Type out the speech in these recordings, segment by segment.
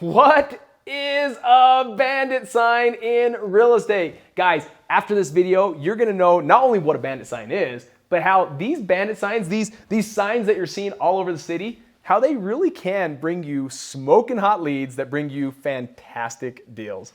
What is a bandit sign in real estate? Guys, after this video, you're gonna know not only what a bandit sign is, but how these bandit signs, these signs that you're seeing all over the city, how they really can bring you smoking hot leads that bring you fantastic deals.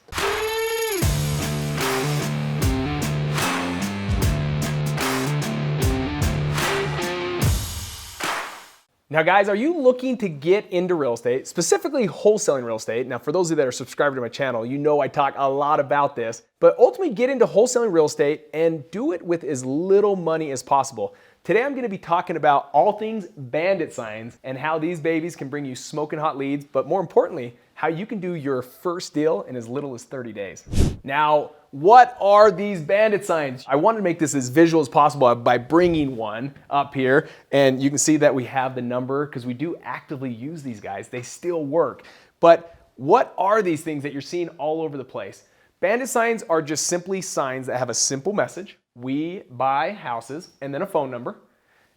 Now guys, are you looking to get into real estate, specifically wholesaling real estate? Now for those of you that are subscribed to my channel, you know I talk a lot about this, but ultimately get into wholesaling real estate and do it with as little money as possible. Today I'm gonna be talking about all things bandit signs and how these babies can bring you smoking hot leads, but more importantly, how you can do your first deal in as little as 30 days. Now, what are these bandit signs? I wanted to make this as visual as possible by bringing one up here, and you can see that we have the number because we do actively use these guys. They still work. But what are these things that you're seeing all over the place? Bandit signs are just simply signs that have a simple message. We buy houses, and then a phone number.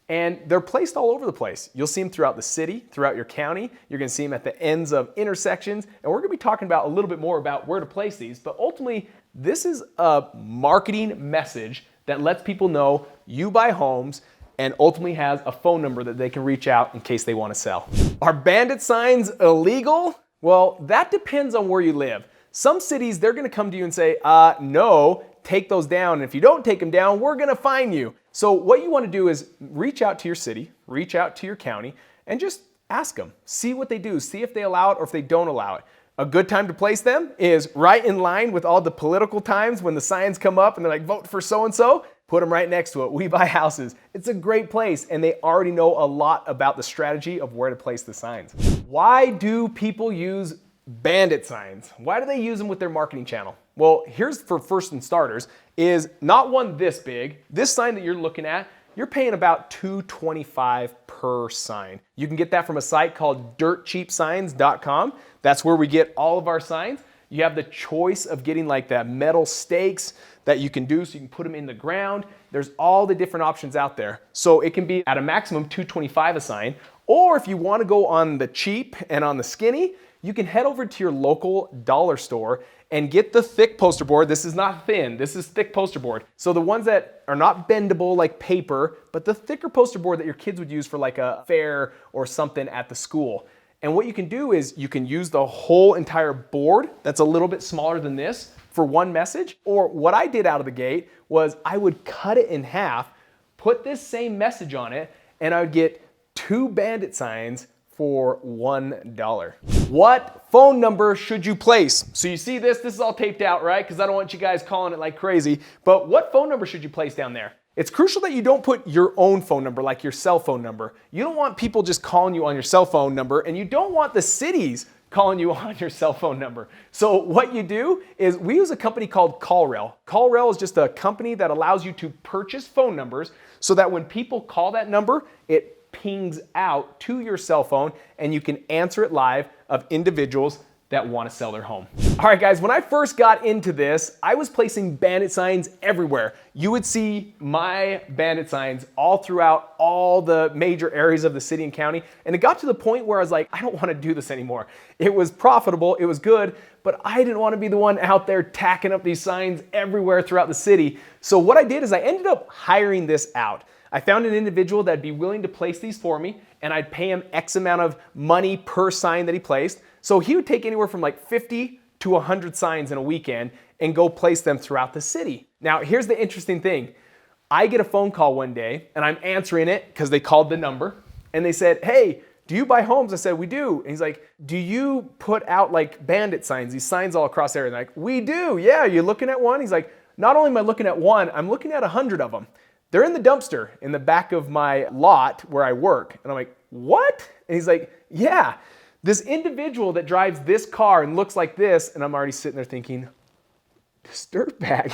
And they're placed all over the place. You'll see them throughout the city, throughout your county. You're gonna see them at the ends of intersections. And we're gonna be talking about a little bit more about where to place these. But ultimately, this is a marketing message that lets people know you buy homes and ultimately has a phone number that they can reach out in case they wanna sell. Are bandit signs illegal? Well, that depends on where you live. Some cities, they're gonna come to you and say, no, take those down. And if you don't take them down, we're gonna fine you. So what you wanna do is reach out to your city, reach out to your county, and just ask them. See what they do, see if they allow it or if they don't allow it. A good time to place them is right in line with all the political times when the signs come up and they're like, vote for so-and-so, put them right next to it. We buy houses. It's a great place and they already know a lot about the strategy of where to place the signs. Why do people use bandit signs? Why do they use them with their marketing channel? Well, here's for first and starters, is not one this big. This sign that you're looking at, you're paying about $2.25 per sign. You can get that from a site called dirtcheapsigns.com. That's where we get all of our signs. You have the choice of getting like that metal stakes that you can do so you can put them in the ground. There's all the different options out there. So it can be at a maximum $2.25 a sign, or if you want to go on the cheap and on the skinny, you can head over to your local dollar store and get the thick poster board. This is not thin, this is thick poster board. So the ones that are not bendable like paper, but the thicker poster board that your kids would use for like a fair or something at the school. And what you can do is you can use the whole entire board that's a little bit smaller than this for one message. Or what I did out of the gate was I would cut it in half, put this same message on it, and I would get 2 bandit signs for $1. What phone number should you place? So you see this is all taped out, right? Because I don't want you guys calling it like crazy, but what phone number should you place down there? It's crucial that you don't put your own phone number, like your cell phone number. You don't want people just calling you on your cell phone number, and you don't want the cities calling you on your cell phone number. So what you do is we use a company called CallRail. CallRail is just a company that allows you to purchase phone numbers so that when people call that number, it pings out to your cell phone and you can answer it live of individuals that want to sell their home. All right guys, when I first got into this, I was placing bandit signs everywhere. You would see my bandit signs all throughout all the major areas of the city and county. And it got to the point where I was like, I don't want to do this anymore. It was profitable, it was good, but I didn't want to be the one out there tacking up these signs everywhere throughout the city. So what I did is I ended up hiring this out. I found an individual that'd be willing to place these for me, and I'd pay him X amount of money per sign that he placed. So he would take anywhere from like 50 to 100 signs in a weekend and go place them throughout the city. Now, here's the interesting thing. I get a phone call one day and I'm answering it because they called the number and they said, hey, do you buy homes? I said, we do. And he's like, do you put out like bandit signs, these signs all across there? And I'm like, we do. Yeah, you're looking at one? He's like, not only am I looking at one, I'm looking at 100 of them. They're in the dumpster in the back of my lot where I work. And I'm like, what? And he's like, yeah, this individual that drives this car and looks like this. And I'm already sitting there thinking, this dirtbag,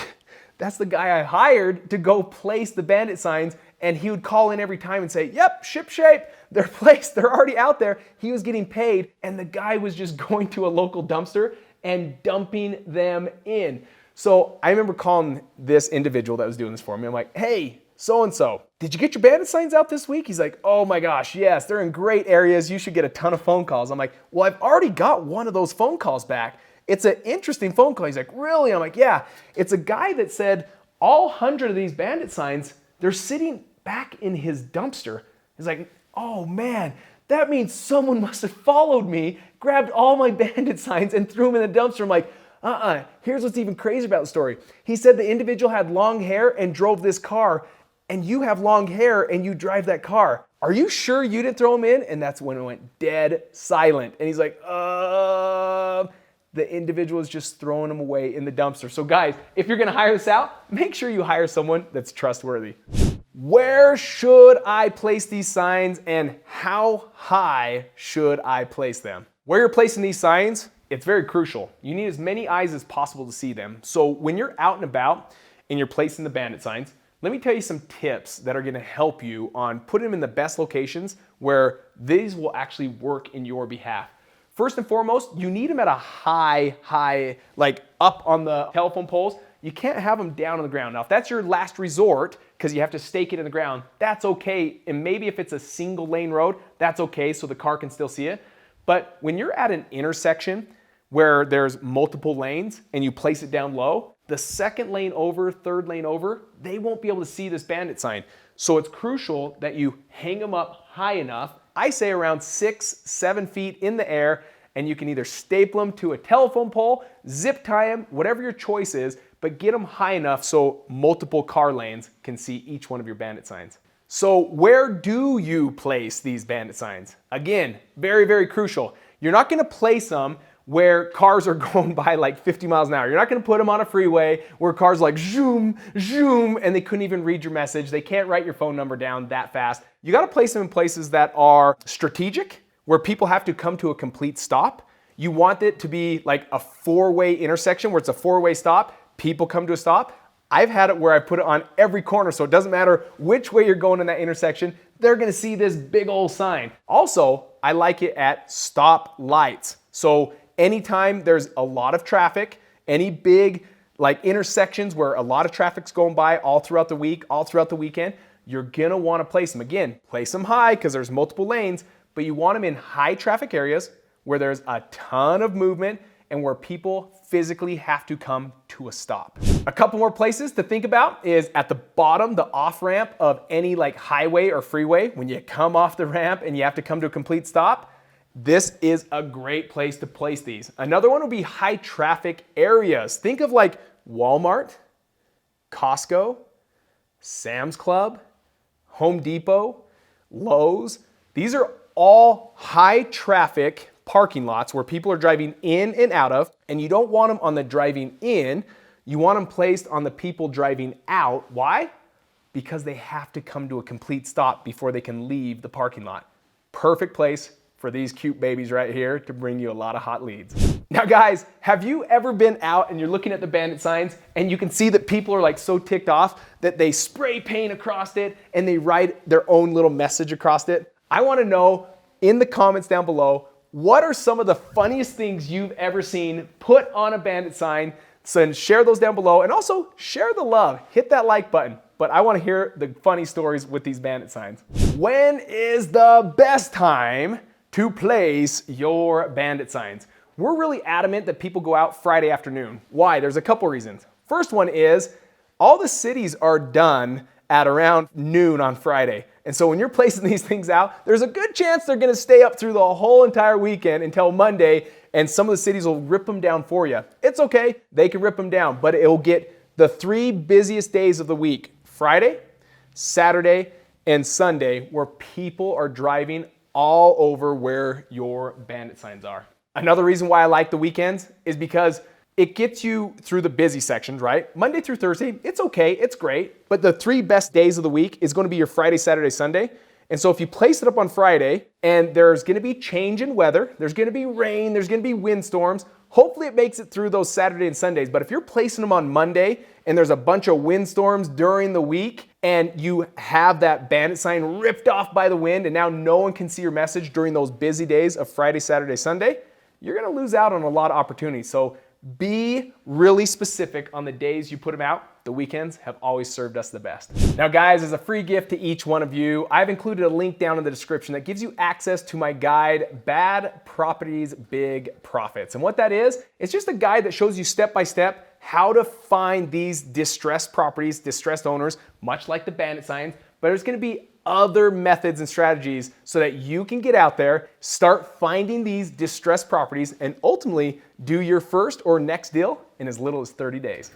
that's the guy I hired to go place the bandit signs. And he would call in every time and say, yep, ship shape, they're placed, they're already out there. He was getting paid. And the guy was just going to a local dumpster and dumping them in. So I remember calling this individual that was doing this for me. I'm like, hey, so-and-so, did you get your bandit signs out this week? He's like, oh my gosh, yes, they're in great areas. You should get a ton of phone calls. I'm like, well, I've already got one of those phone calls back. It's an interesting phone call. He's like, really? I'm like, yeah. It's a guy that said all 100 of these bandit signs, they're sitting back in his dumpster. He's like, oh man, that means someone must have followed me, grabbed all my bandit signs and threw them in the dumpster. I'm like, here's what's even crazier about the story. He said the individual had long hair and drove this car, and you have long hair and you drive that car. Are you sure you didn't throw them in? And that's when it went dead silent. And he's like, the individual is just throwing them away in the dumpster. So guys, if you're gonna hire this out, make sure you hire someone that's trustworthy. Where should I place these signs and how high should I place them? Where you're placing these signs, it's very crucial. You need as many eyes as possible to see them. So when you're out and about and you're placing the bandit signs, let me tell you some tips that are gonna help you on putting them in the best locations where these will actually work in your behalf. First and foremost, you need them at a high, like up on the telephone poles. You can't have them down on the ground. Now, if that's your last resort, because you have to stake it in the ground, that's okay. And maybe if it's a single lane road, that's okay, so the car can still see it. But when you're at an intersection where there's multiple lanes and you place it down low, the second lane over, third lane over, they won't be able to see this bandit sign. So it's crucial that you hang them up high enough. I say around 6-7 feet in the air, and you can either staple them to a telephone pole, zip tie them, whatever your choice is, but get them high enough so multiple car lanes can see each one of your bandit signs. So where do you place these bandit signs? Again, very, very crucial. You're not gonna place them where cars are going by like 50 miles an hour. You're not gonna put them on a freeway where cars like zoom, zoom, and they couldn't even read your message. They can't write your phone number down that fast. You gotta place them in places that are strategic, where people have to come to a complete stop. You want it to be like a four-way intersection where it's a four-way stop, people come to a stop. I've had it where I put it on every corner, so it doesn't matter which way you're going in that intersection, they're gonna see this big old sign. Also, I like it at stop lights. So anytime there's a lot of traffic, any big like intersections where a lot of traffic's going by all throughout the week, all throughout the weekend, you're gonna wanna place them. Again, place them high because there's multiple lanes, but you want them in high traffic areas where there's a ton of movement and where people physically have to come to a stop. A couple more places to think about is at the bottom, the off ramp of any like highway or freeway. When you come off the ramp and you have to come to a complete stop, this is a great place to place these. Another one would be high traffic areas. Think of like Walmart, Costco, Sam's Club, Home Depot, Lowe's. These are all high traffic parking lots where people are driving in and out of, and you don't want them on the driving in, you want them placed on the people driving out. Why? Because they have to come to a complete stop before they can leave the parking lot. Perfect place for these cute babies right here to bring you a lot of hot leads. Now guys, have you ever been out and you're looking at the bandit signs and you can see that people are like so ticked off that they spray paint across it and they write their own little message across it? I wanna know in the comments down below, what are some of the funniest things you've ever seen put on a bandit sign? So share those down below, and also share the love. Hit that like button. But I want to hear the funny stories with these bandit signs. When is the best time to place your bandit signs? We're really adamant that people go out Friday afternoon. Why? There's a couple reasons. First one is all the cities are done at around noon on Friday. And so when you're placing these things out, there's a good chance they're gonna stay up through the whole entire weekend until Monday, and some of the cities will rip them down for you. It's okay, they can rip them down, but it'll get the 3 busiest days of the week, Friday, Saturday, and Sunday, where people are driving all over where your bandit signs are. Another reason why I like the weekends is because it gets you through the busy sections, right? Monday through Thursday, it's okay, it's great, but the 3 best days of the week is gonna be your Friday, Saturday, Sunday. And so if you place it up on Friday and there's gonna be change in weather, there's gonna be rain, there's gonna be windstorms, hopefully it makes it through those Saturday and Sundays. But if you're placing them on Monday and there's a bunch of windstorms during the week and you have that bandit sign ripped off by the wind and now no one can see your message during those busy days of Friday, Saturday, Sunday, you're gonna lose out on a lot of opportunities. So be really specific on the days you put them out. The weekends have always served us the best. Now guys, as a free gift to each one of you, I've included a link down in the description that gives you access to my guide, Bad Properties, Big Profits. And what that is, it's just a guide that shows you step by step how to find these distressed properties, distressed owners, much like the Bandit signs, but there's gonna be other methods and strategies so that you can get out there, start finding these distressed properties, and ultimately do your first or next deal in as little as 30 days.